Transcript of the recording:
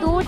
2